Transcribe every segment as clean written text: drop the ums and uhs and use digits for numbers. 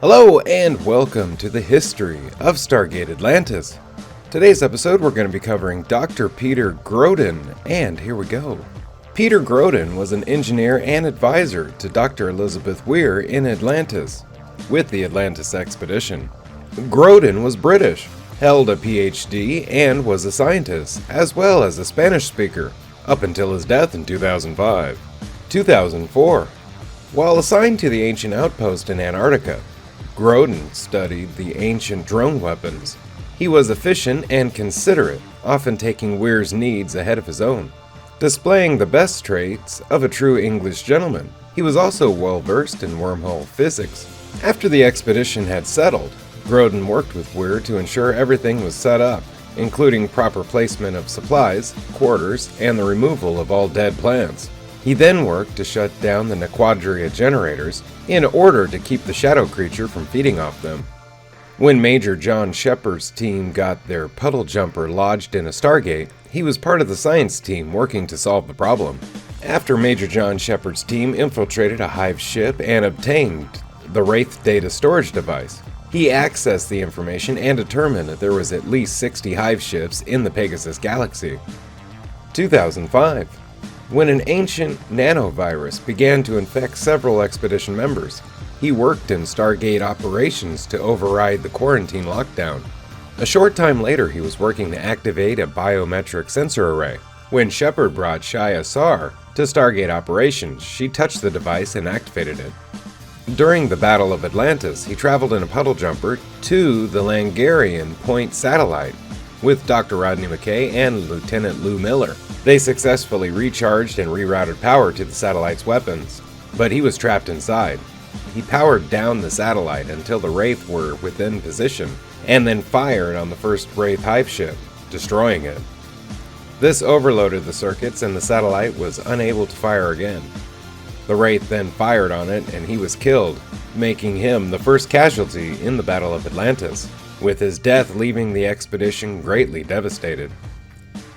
Hello and welcome to the history of Stargate Atlantis. Today's episode we're going to be covering Dr. Peter Grodin, and here we go. Peter Grodin was an engineer and advisor to Dr. Elizabeth Weir in Atlantis, with the Atlantis expedition. Grodin was British, held a PhD, and was a scientist, as well as a Spanish speaker, up until his death in 2005. 2004. While assigned to the ancient outpost in Antarctica, Grodin studied the ancient drone weapons. He was efficient and considerate, often taking Weir's needs ahead of his own. Displaying the best traits of a true English gentleman, he was also well-versed in wormhole physics. After the expedition had settled, Grodin worked with Weir to ensure everything was set up, including proper placement of supplies, quarters, and the removal of all dead plants. He then worked to shut down the Nequadria generators in order to keep the shadow creature from feeding off them. When Major John Shepard's team got their puddle jumper lodged in a Stargate, he was part of the science team working to solve the problem. After Major John Shepard's team infiltrated a Hive ship and obtained the Wraith data storage device, he accessed the information and determined that there was at least 60 Hive ships in the Pegasus galaxy. 2005. When an ancient nanovirus began to infect several expedition members, he worked in Stargate operations to override the quarantine lockdown. A short time later, he was working to activate a biometric sensor array. When Shepard brought Shia Sar to Stargate operations, she touched the device and activated it. During the Battle of Atlantis, he traveled in a puddle jumper to the Langarian Point satellite with Dr. Rodney McKay and Lieutenant Lou Miller. They successfully recharged and rerouted power to the satellite's weapons, but he was trapped inside. He powered down the satellite until the Wraith were within position, and then fired on the first Wraith Hive ship, destroying it. This overloaded the circuits and the satellite was unable to fire again. The Wraith then fired on it and he was killed, making him the first casualty in the Battle of Atlantis, with his death leaving the expedition greatly devastated.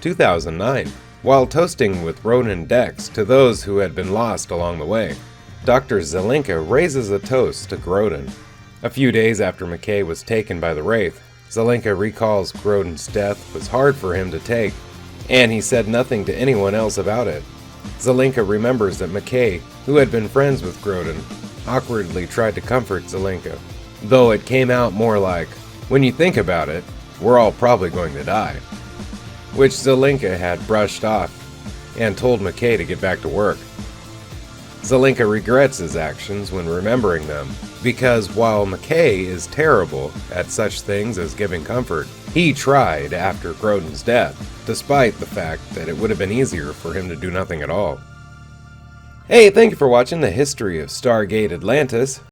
2009. While toasting with Ronan Dex to those who had been lost along the way, Dr. Zat'nikatel raises a toast to Grodin. A few days after McKay was taken by the Wraith, Zat'nikatel recalls Grodin's death was hard for him to take, and he said nothing to anyone else about it. Zat'nikatel remembers that McKay, who had been friends with Grodin, awkwardly tried to comfort Zat'nikatel, though it came out more like, "When you think about it, we're all probably going to die," which Zat'nikatel had brushed off and told McKay to get back to work. Zat'nikatel regrets his actions when remembering them, because while McKay is terrible at such things as giving comfort, he tried after Grodin's death, despite the fact that it would have been easier for him to do nothing at all. Hey, thank you for watching the history of Stargate Atlantis.